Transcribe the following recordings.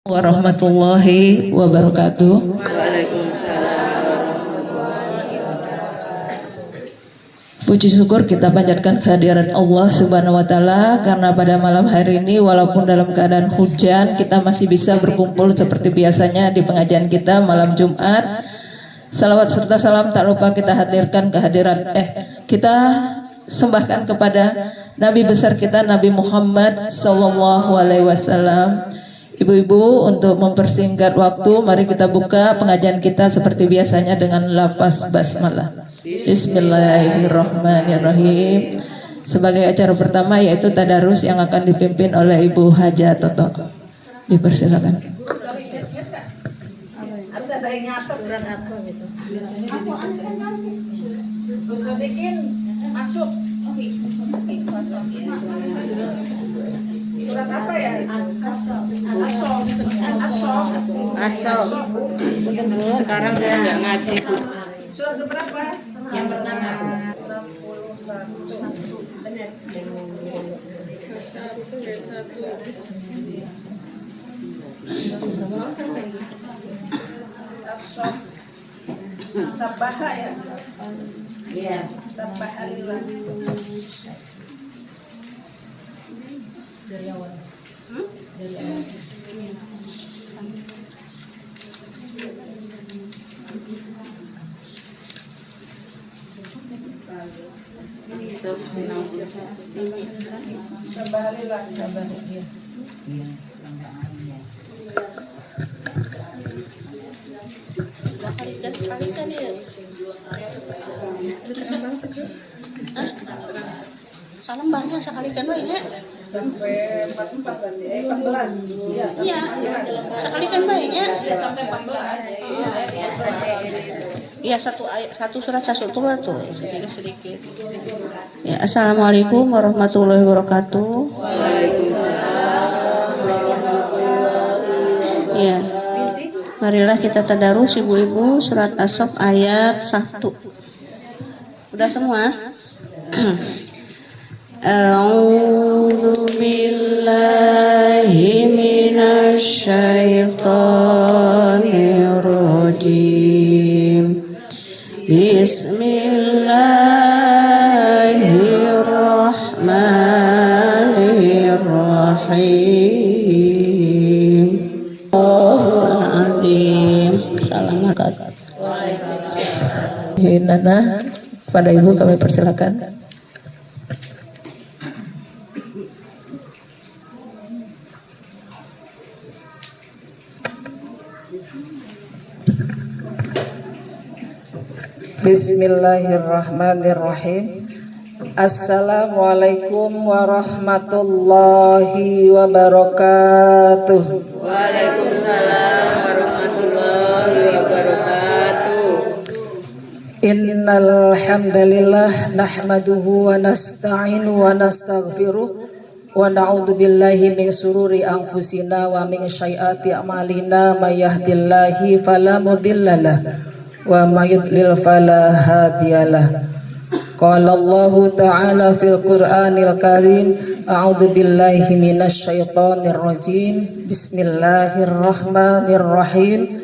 Warahmatullahi wabarakatuh. Puji syukur kita panjatkan kehadiran Allah Subhanahu wa taala karena pada malam hari ini walaupun dalam keadaan hujan kita masih bisa berkumpul seperti biasanya di pengajian kita malam Jumat. Salawat serta salam tak lupa kita hadirkan kita sembahkan kepada Nabi besar kita Nabi Muhammad sallallahu alaihi wasallam. Ibu-ibu, untuk mempersingkat waktu, mari kita buka pengajian kita seperti biasanya dengan lafaz basmalah. Bismillahirrahmanirrahim. Sebagai acara pertama yaitu tadarus yang akan dipimpin oleh Ibu Haja Toto. Dipersilakan. Surat apa ya? Aso. Sekarang saya nggak ngaji, Bu. Surat berapa? Yang pertama. 61. Sabaha ya? Iya. Sabahalillah. Dari awal. Dari awal. Sabahalillah, sabahalillah. Kalikan ya. Salam banyak sekalikan banyak. Sampai 44 berarti 14. Iya. Sekalikan baiknya. Ya sampai 14. Iya, satu surat satu tuh sedikit. Ya, assalamualaikum warahmatullahi wabarakatuh. Waalaikumsalam warahmatullahi wabarakatuh. Ya. Marilah kita tadarus ibu-ibu surat As-Saff ayat 1. Udah semua? A'udzu billahi minasy syaithanir rajim. Bismillahirrahmanirrahim. Allahul azim. Assalamualaikum. Nana, pada Ibu kami persilakan. Bismillahirrahmanirrahim. Assalamualaikum warahmatullahi wabarakatuh. Waalaikumsalam warahmatullahi wabarakatuh. Innal hamdalillah nahmaduhu wa nasta'inu wa nastaghfiruh wa na'udzu billahi min sururi anfusina wa min sayyiati a'malina may yahdihillahu fala mudhillalah wa may yudlil fala hadiyalah. Qala Allah ta'ala fil Qur'anil Karim, a'udzu billahi minasy syaithanir rajim. Bismillahirrahmanirrahim.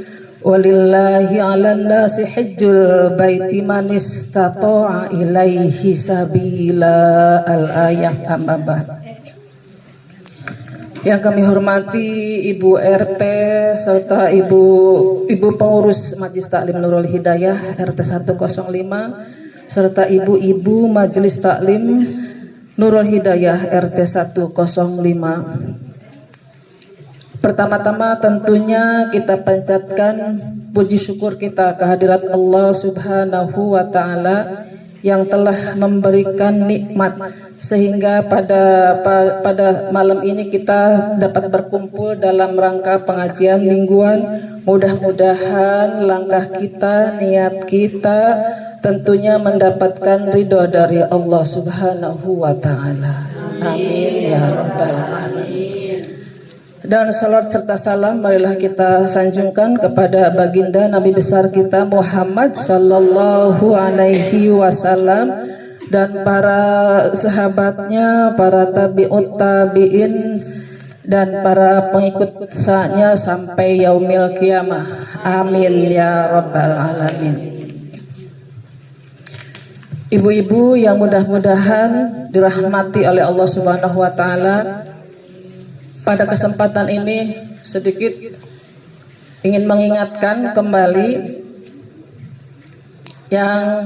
Walillahi 'alan nasi hajjul baiti man istata'a ilaihi sabila. Al-ayah. Amma ba'd. Yang kami hormati Ibu RT serta Ibu pengurus Majelis Taklim Nurul Hidayah RT 105 serta ibu-ibu Majelis Taklim Nurul Hidayah RT 105. Pertama-tama tentunya kita panjatkan puji syukur kita kehadirat Allah Subhanahu wa taala yang telah memberikan nikmat sehingga pada malam ini kita dapat berkumpul dalam rangka pengajian mingguan. Mudah-mudahan langkah kita, niat kita tentunya mendapatkan ridho dari Allah Subhanahu wa taala. Amin ya rabbal alamin. Dan salat serta salam marilah kita sanjungkan kepada baginda Nabi besar kita Muhammad sallallahu alaihi wasallam dan para sahabatnya, para tabi'ut tabi'in dan para pengikutnya sampai yaumil qiyamah. Amin ya rabbal alamin. Ibu-ibu yang mudah-mudahan dirahmati oleh Allah Subhanahu wa taala, pada kesempatan ini sedikit ingin mengingatkan kembali yang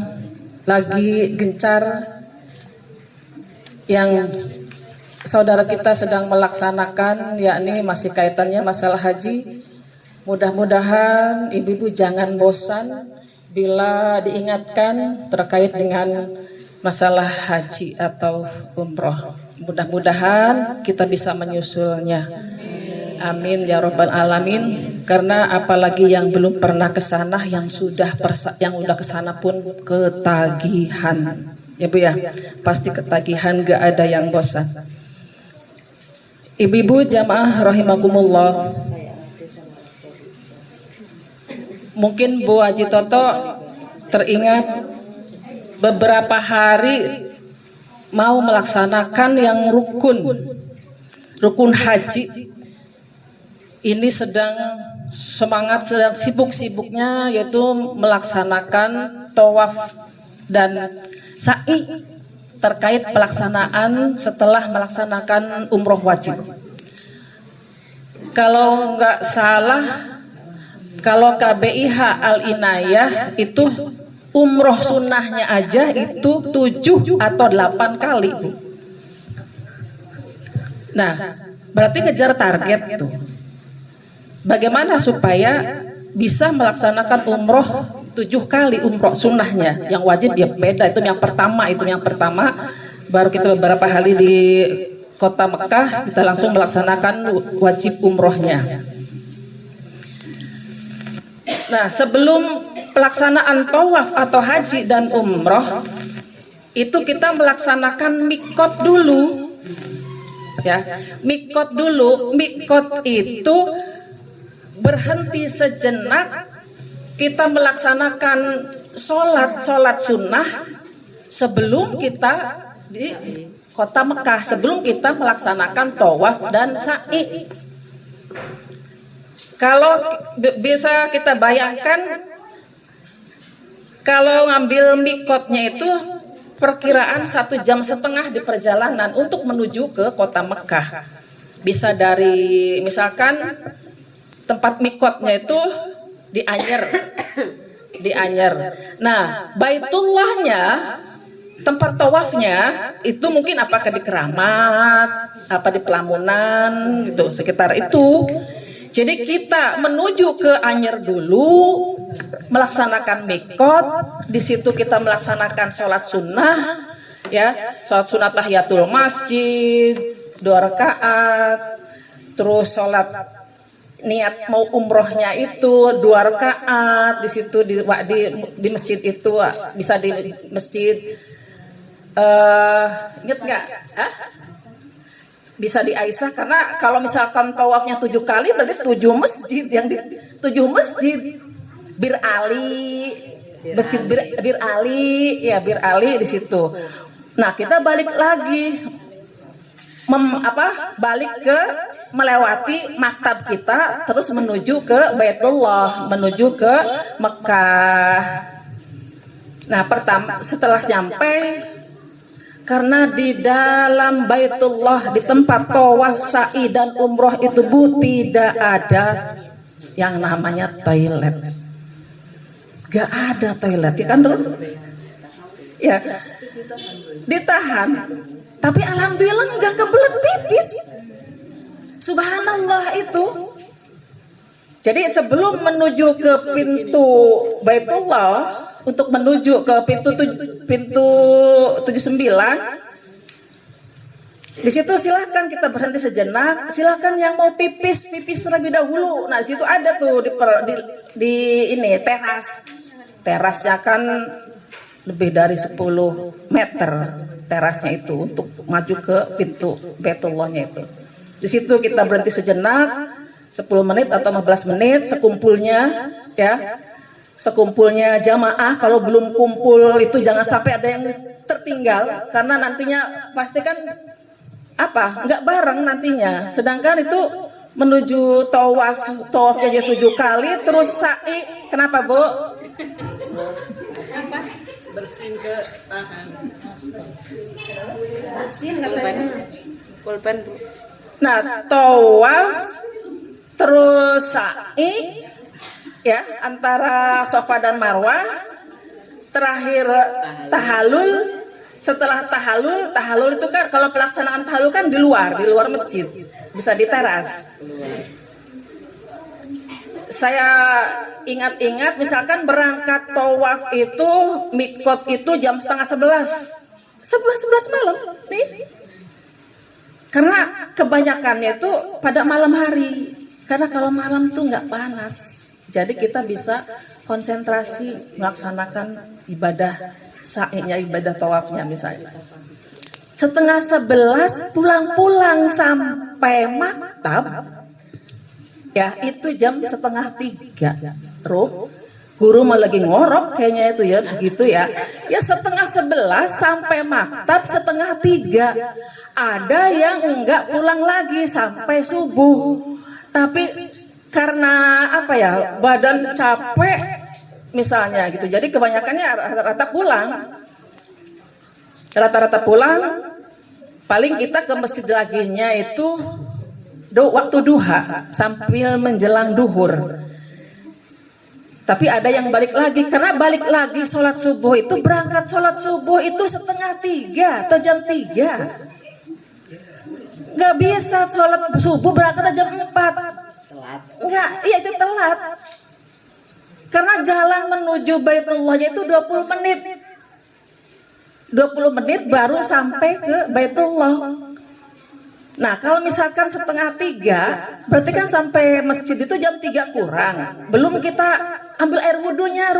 lagi gencar, yang saudara kita sedang melaksanakan, yakni masih kaitannya masalah haji. Mudah-mudahan ibu-ibu jangan bosan bila diingatkan terkait dengan masalah haji atau umroh. Mudah-mudahan kita bisa menyusulnya. Amin ya rabbal alamin. Karena apalagi yang belum pernah ke sana, yang udah ke sana pun ketagihan. Ya Bu ya, pasti ketagihan, gak ada yang bosan. Ibu-ibu jamaah rahimakumullah. Mungkin Bu Haji Toto teringat beberapa hari mau melaksanakan yang rukun haji. Ini sedang sibuk-sibuknya, yaitu melaksanakan tawaf dan sa'i terkait pelaksanaan setelah melaksanakan umroh wajib. Kalau nggak salah, kalau KBIH Al-Inayah itu umroh sunnahnya aja itu 7 atau 8 kali, Bu. Nah, berarti ngejar target tuh. Bagaimana supaya bisa melaksanakan umroh 7 kali umroh sunnahnya? Yang wajib ya beda, itu yang pertama. Baru kita beberapa hari di kota Mekah kita langsung melaksanakan wajib umrohnya. Nah, sebelum pelaksanaan tawaf atau haji dan umroh itu kita melaksanakan mikot dulu, ya. Mikot dulu. Mikot itu berhenti sejenak, kita melaksanakan sholat sunnah sebelum kita di kota Mekah, sebelum kita melaksanakan tawaf dan sa'i. Kalau bisa kita bayangkan, kalau ngambil mikotnya itu perkiraan 1,5 jam di perjalanan untuk menuju ke kota Mekah. Bisa dari misalkan tempat mikotnya itu di Anyer. Nah, Baitullahnya, tempat tawafnya itu mungkin apakah di Keramat, apa di Pelamunan, gitu, sekitar itu. Jadi kita menuju ke Anyer dulu, melaksanakan mikot, di situ kita melaksanakan sholat sunnah, ya, sholat sunnah tahiyatul masjid 2 rakaat, terus sholat niat mau umrohnya itu 2 rakaat di situ di masjid itu, bisa di masjid inget nggak? Bisa di Aisyah, karena kalau misalkan tawafnya 7 kali berarti 7 masjid, yang di 7 masjid. Bir Ali, masjid Bir Ali, ya Bir Ali di situ. Nah, kita balik lagi balik ke melewati maktab kita, terus menuju ke Baitullah, menuju ke Mekah. Nah, pertama setelah sampai, karena di dalam Baitullah, di tempat tawaf, sa'i dan umroh itu, Bu, tidak ada yang namanya toilet. Gak ada toilet, ya kan, Dul? Ya, ditahan. Tapi alhamdulillah nggak kebelet pipis. Subhanallah itu. Jadi sebelum menuju ke pintu Baitullah, untuk menuju ke pintu 79, di situ silahkan kita berhenti sejenak. Silahkan yang mau pipis terlebih dahulu. Nah, di situ ada tuh di ini terasnya kan lebih dari 10 meter. Terasnya itu untuk maju ke pintu Baitullahnya itu. Di situ kita berhenti sejenak 10 menit atau 15 menit sekumpulnya, ya. Sekumpulnya jamaah. Kalau belum kumpul itu jangan sampai ada yang tertinggal, karena nantinya pasti kan apa? Nggak bareng nantinya. Sedangkan itu menuju tawafnya aja 7 kali, terus sa'i. Kenapa, Bu? Bersin ke tangan. Bersin katanya. Pulpen, Bu. Nah, tawaf terus sa'i ya antara Safa dan Marwah, terakhir tahallul. Setelah tahallul itu kan kalau pelaksanaan tahallul kan di luar masjid, bisa di teras. Saya ingat-ingat misalkan berangkat tawaf itu mikot itu jam setengah 11 malam nih. Karena kebanyakannya itu pada malam hari. Karena kalau malam tuh nggak panas, jadi kita bisa konsentrasi melaksanakan ibadah sa'inya, ibadah tawafnya misalnya. Setengah 11 pulang sampai maktab, ya itu jam setengah 3. Guru malah lagi ngorok kayaknya itu ya begitu ya. Ya setengah 11 sampai maktab setengah 3. Ada yang enggak pulang lagi sampai subuh. Tapi karena apa ya, badan capek misalnya gitu, jadi kebanyakannya rata-rata pulang. Paling kita ke masjid laginya itu waktu duha sambil menjelang duhur. Tapi ada yang balik lagi, karena balik lagi sholat subuh itu, berangkat sholat subuh itu setengah 3 atau jam 3. Nggak bisa sholat subuh berangkat jam 4. Nggak, iya itu telat. Karena jalan menuju Baitullahnya itu 20 menit. 20 menit baru sampai ke Baitullah. Nah kalau misalkan setengah 3, berarti kan sampai masjid itu jam 3 kurang. Belum kita ambil air wudhunya,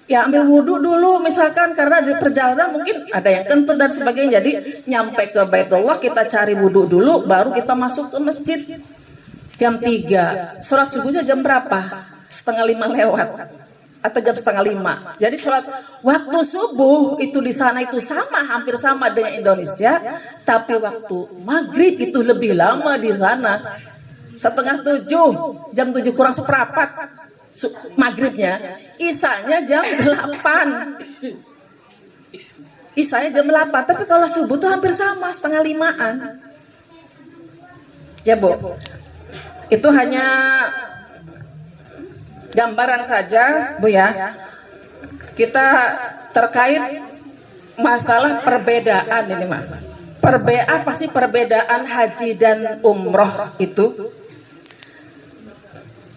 ya ambil wudhu dulu misalkan, karena di perjalanan mungkin ada yang kentut dan sebagainya. Jadi nyampe ke Baitullah kita cari wudhu dulu, baru kita masuk ke masjid. Jam 3, sholat subuhnya jam berapa? Setengah 5 lewat atau jam setengah 5. Jadi sholat waktu subuh itu di sana itu sama, hampir sama dengan Indonesia, tapi waktu maghrib itu lebih lama di sana. Setengah 7, jam 7 kurang seperempat maghribnya. Isanya jam 8. Isanya jam 8, tapi kalau subuh tuh hampir sama, setengah 5-an. Ya Bu, itu hanya gambaran saja Bu ya. Kita terkait masalah perbedaan ini mah. Apa sih perbedaan haji dan umroh itu?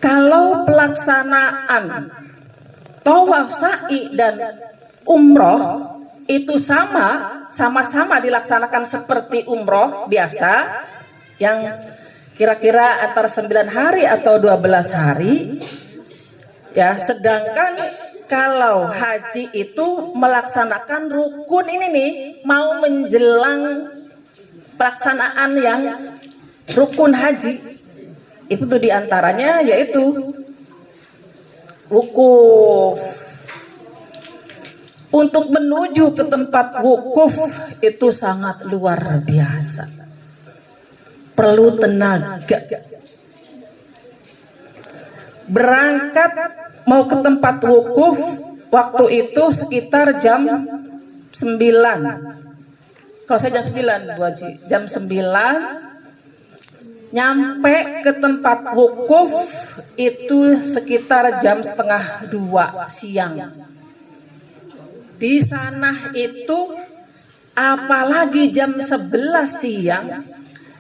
Kalau pelaksanaan tawaf sa'i dan umroh itu sama-sama dilaksanakan seperti umroh biasa yang kira-kira antara 9 hari atau 12 hari ya. Sedangkan kalau haji itu melaksanakan rukun ini nih, mau menjelang pelaksanaan yang rukun haji itu tuh diantaranya yaitu wukuf. Untuk menuju ke tempat wukuf itu sangat luar biasa, perlu tenaga. Berangkat mau ke tempat wukuf waktu itu sekitar jam 9. Kalau saya jam 9 Bu Haji, jam 9 nyampe ke tempat wukuf itu sekitar jam setengah 2 siang. Di sana itu apalagi jam 11 siang,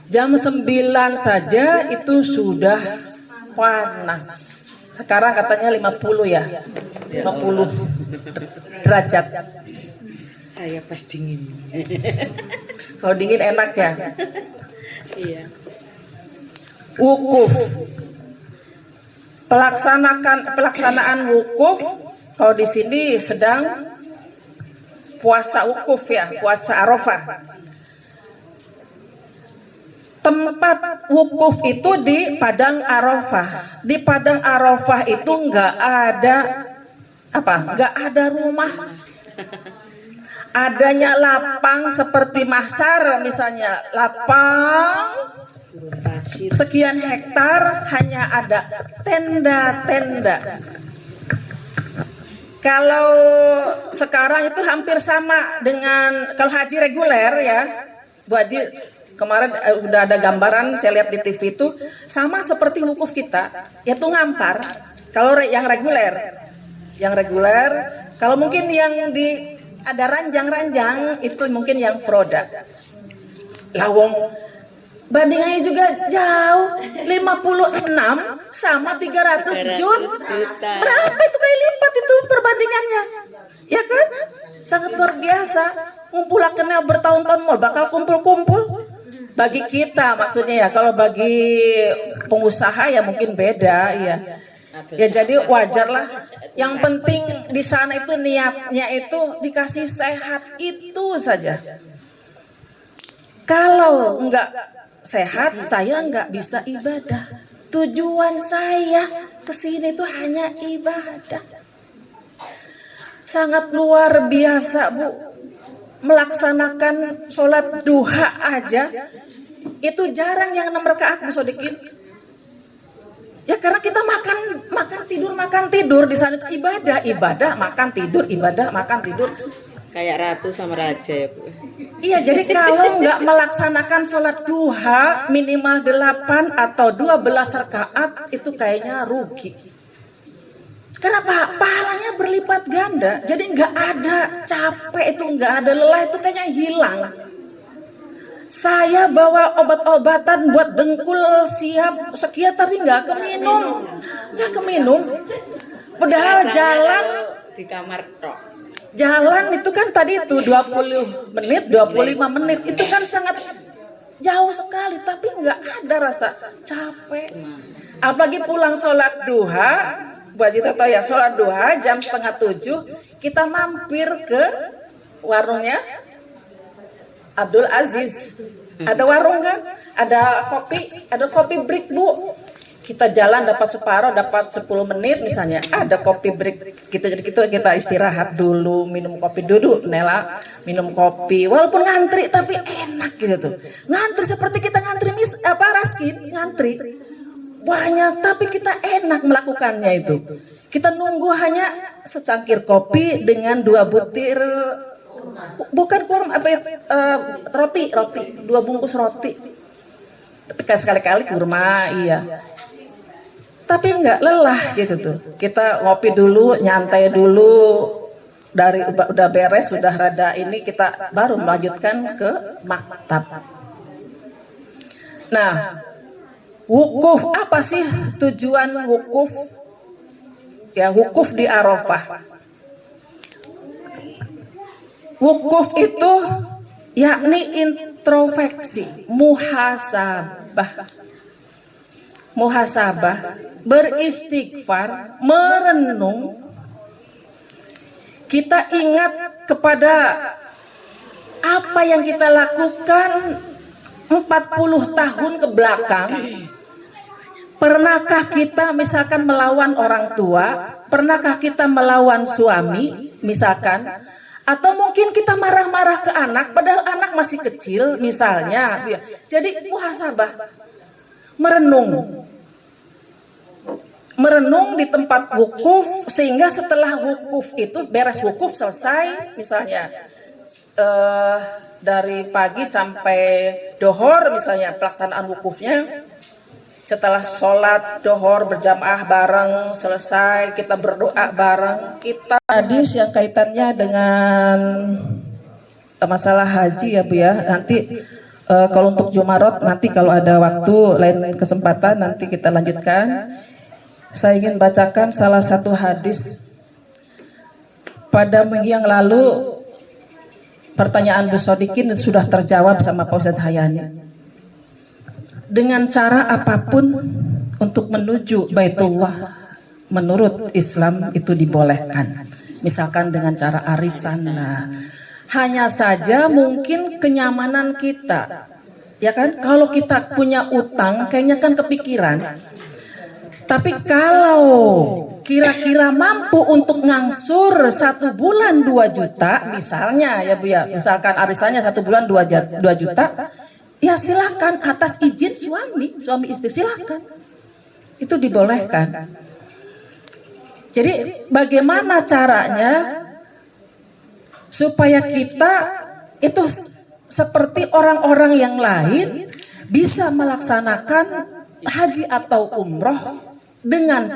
jam 9 saja itu sudah panas. Sekarang katanya 50 ya, 50 derajat. Saya pas dingin. Kalau dingin enak ya. Iya. Wukuf, pelaksanaan wukuf. Kalau di sini sedang puasa wukuf ya, puasa Arafah. Tempat wukuf itu di Padang Arafah. Di Padang Arafah itu nggak ada rumah. adanya lapang seperti mahsyar misalnya, lapang sekian hektar hanya ada tenda-tenda. Kalau sekarang itu hampir sama dengan kalau haji reguler ya, Bu Haji kemarin udah ada gambaran saya lihat di TV itu sama seperti wukuf kita, yaitu ngampar. Kalau yang reguler, kalau mungkin yang di ada ranjang-ranjang itu mungkin yang froda. Lawong bandingannya juga jauh, 56 sama 300 juta. Berapa itu kali lipat itu perbandingannya? Ya kan? Sangat luar biasa. Ngumpulakannya bertahun-tahun mau bakal kumpul-kumpul. Bagi kita maksudnya ya, kalau bagi pengusaha ya mungkin beda ya. Ya jadi wajarlah. Yang penting di sana itu niatnya itu dikasih sehat itu saja. Kalau enggak sehat, saya enggak bisa ibadah. Tujuan saya ke sini itu hanya ibadah. Sangat luar biasa, Bu. Melaksanakan sholat duha aja itu jarang yang 6 rakaat, Bu Sodikin. Ya karena kita makan tidur di sana itu ibadah, makan tidur, ibadah, makan tidur. Kayak ratu sama raja ya, Bu. Iya, jadi kalau nggak melaksanakan sholat duha minimal 8 atau 12 rakaat itu kayaknya rugi. Kenapa? Pahalanya berlipat ganda. Jadi nggak ada capek itu, nggak ada lelah itu kayaknya hilang. Saya bawa obat-obatan buat dengkul siap sekian tapi nggak keminum. Padahal jalan di kamar tok. Jalan itu kan tadi itu 20 menit, 25 menit itu kan sangat jauh sekali tapi nggak ada rasa capek. Apalagi pulang sholat duha, Bu Haji Toto ya, sholat duha jam 6:30 kita mampir ke warungnya Abdul Aziz. Ada warung kan, ada kopi break, Bu. Kita jalan dapat separuh, dapat 10 menit misalnya, ada kopi break. Kita istirahat dulu, minum kopi dulu, Nela minum kopi. Walaupun ngantri tapi enak gitu tuh. Ngantri seperti kita ngantri Raskin, ngantri banyak tapi kita enak melakukannya itu. Kita nunggu hanya secangkir kopi dengan 2 butir bukan kurma roti 2 bungkus roti. Tapi kan sekali-kali kurma, iya. Tapi enggak lelah gitu tuh. Kita ngopi dulu, nyantai dulu, dari udah beres, sudah rada ini kita baru melanjutkan ke maktab. Nah, wukuf apa sih tujuan wukuf? Ya, wukuf di Arafah. Wukuf itu yakni introspeksi, muhasabah, beristighfar, merenung. Kita ingat kepada apa yang kita lakukan 40 tahun ke belakang. Pernahkah kita misalkan melawan orang tua? Pernahkah kita melawan suami misalkan? Atau mungkin kita marah-marah ke anak padahal anak masih kecil misalnya. Jadi muhasabah, merenung di tempat wukuf, sehingga setelah wukuf itu beres wukuf selesai misalnya dari pagi sampai dohor misalnya pelaksanaan wukufnya. Setelah sholat dohor berjamaah bareng selesai, kita berdoa bareng. Kita hadis yang kaitannya dengan masalah haji ya Bu ya. Nanti kalau untuk Jumarot nanti kalau ada waktu lain kesempatan nanti kita lanjutkan. Saya ingin bacakan salah satu hadis. Pada minggu yang lalu pertanyaan Bu Sodikin sudah terjawab sama Pak Ustadz Hayani. Dengan cara apapun untuk menuju Baitullah menurut Islam itu dibolehkan. Misalkan dengan cara arisan lah. Hanya saja mungkin kenyamanan kita. Ya kan? Kalau kita punya utang kayaknya kan kepikiran. Tapi kalau kira-kira mampu untuk ngangsur 1 bulan 2 juta misalnya ya Bu ya, misalkan arisannya 1 bulan 2 juta, ya silakan atas izin suami istri, silakan, itu dibolehkan. Jadi bagaimana caranya supaya kita itu seperti orang-orang yang lain bisa melaksanakan haji atau umroh dengan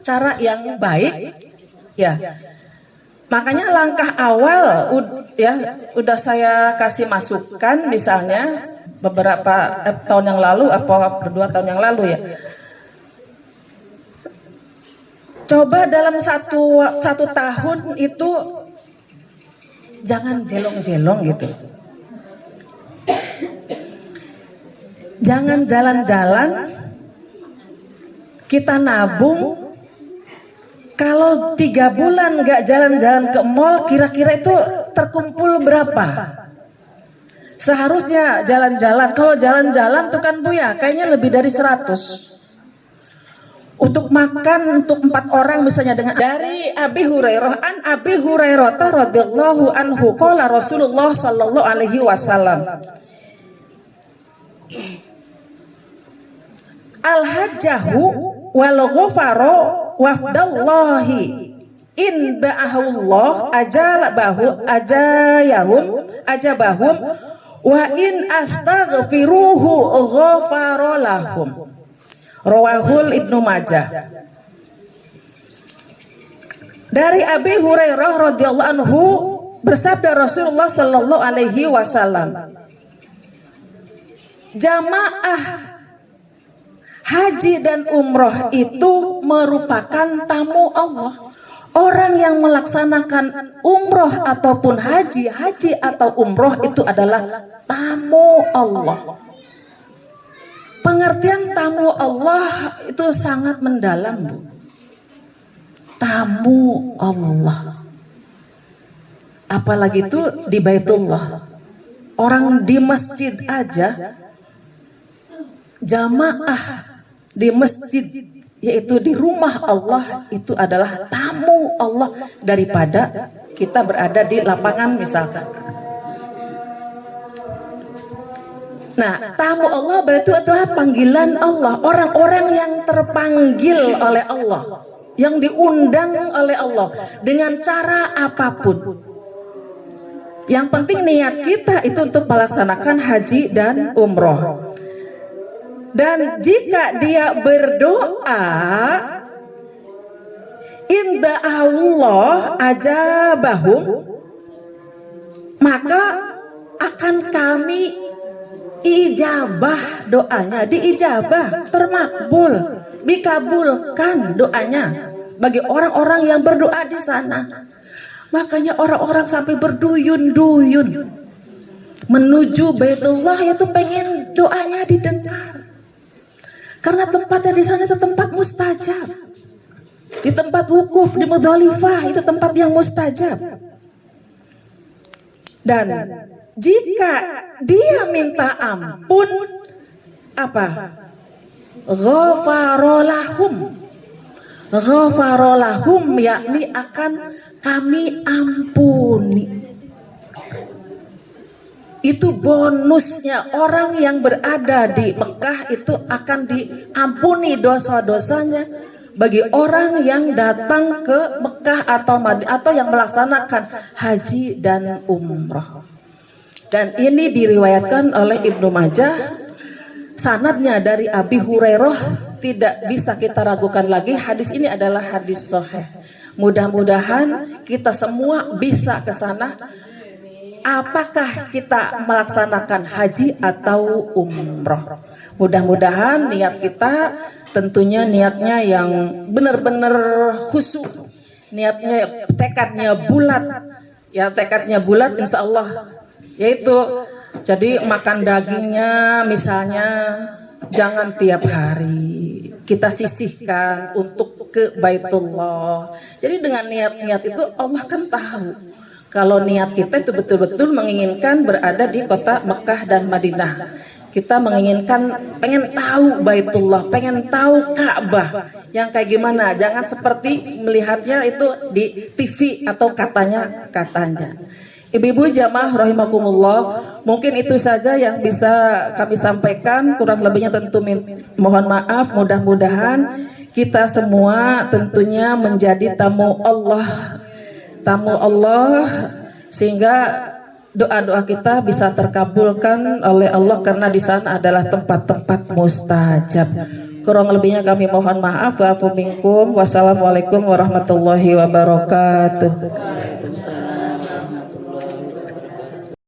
cara yang baik ya. Makanya langkah awal udah saya kasih masukan, misalnya beberapa tahun yang lalu atau 2 tahun yang lalu ya, coba dalam satu tahun itu jangan jelong-jelong gitu, jangan jalan-jalan, kita nabung. Kalau 3 bulan nggak jalan-jalan ke mall, kira-kira itu terkumpul berapa? Seharusnya jalan-jalan. Kalau jalan-jalan tuh kan Bu ya, kayaknya lebih dari 100. Untuk makan untuk 4 orang misalnya dengan dari Abi Hurairah radhiyallahu anhu qala Rasulullah sallallahu alaihi wasallam, al-hajjahu wal ghafaro wafdallahi inda'ahullah ajabahum wa in astaghfiruhu ghafarolahum. Rawahul Ibnu Majah. Dari Abi Hurairah radhiyallahu anhu bersabda Rasulullah sallallahu alaihi wasallam, jamaah haji dan umroh itu merupakan tamu Allah. Orang yang melaksanakan umroh ataupun haji atau umroh itu adalah tamu Allah. Pengertian tamu Allah itu sangat mendalam, Bu. Tamu Allah. Apalagi itu di Baitullah. Orang di masjid aja, jamaah di masjid, yaitu di rumah Allah, itu adalah tamu Allah daripada kita berada di lapangan misalkan. Nah, tamu Allah berarti itu adalah panggilan Allah, orang-orang yang terpanggil oleh Allah, yang diundang oleh Allah dengan cara apapun. Yang penting niat kita itu untuk melaksanakan haji dan umroh. Dan jika dia berdoa, inda Allah ajabahum, maka akan kami ijabah doanya, diijabah, termakbul, dikabulkan doanya bagi orang-orang yang berdoa di sana. Makanya orang-orang sampai berduyun-duyun menuju Baitullah, itu pengen doanya didengar. Karena tempatnya di sana itu tempat mustajab. Di tempat wukuf di Muzdalifah itu tempat yang mustajab. Dan jika dia minta ampun, apa? Ghafarolahum, yakni akan kami ampuni. Itu bonusnya, orang yang berada di Mekah itu akan diampuni dosa-dosanya bagi orang yang datang ke Mekah atau yang melaksanakan haji dan umroh. Dan ini diriwayatkan oleh Ibnu Majah, sanadnya dari Abi Hurairah, tidak bisa kita ragukan lagi, hadis ini adalah hadis sahih. Mudah-mudahan kita semua bisa ke sana. Apakah kita melaksanakan haji atau umroh? Mudah-mudahan niat kita tentunya niatnya yang benar-benar khusyuk, niatnya tekadnya bulat, ya tekadnya bulat insya Allah, yaitu jadi makan dagingnya misalnya jangan tiap hari, kita sisihkan untuk ke Baitullah. Jadi dengan niat-niat itu Allah kan tahu kalau niat kita itu betul-betul menginginkan berada di kota Mekah dan Madinah. kita menginginkan, pengen tahu Baitullah, pengen tahu Ka'bah yang kayak gimana. Jangan seperti melihatnya itu di TV atau katanya. Ibu-ibu jamaah rahimakumullah, mungkin itu saja yang bisa kami sampaikan. Kurang lebihnya tentu mohon maaf. Mudah-mudahan kita semua tentunya menjadi tamu Allah, sehingga doa-doa kita bisa terkabulkan oleh Allah, karena di sana adalah tempat-tempat mustajab. Kurang lebihnya kami mohon maaf. Wa'afu minkum. Wassalamualaikum warahmatullahi wabarakatuh.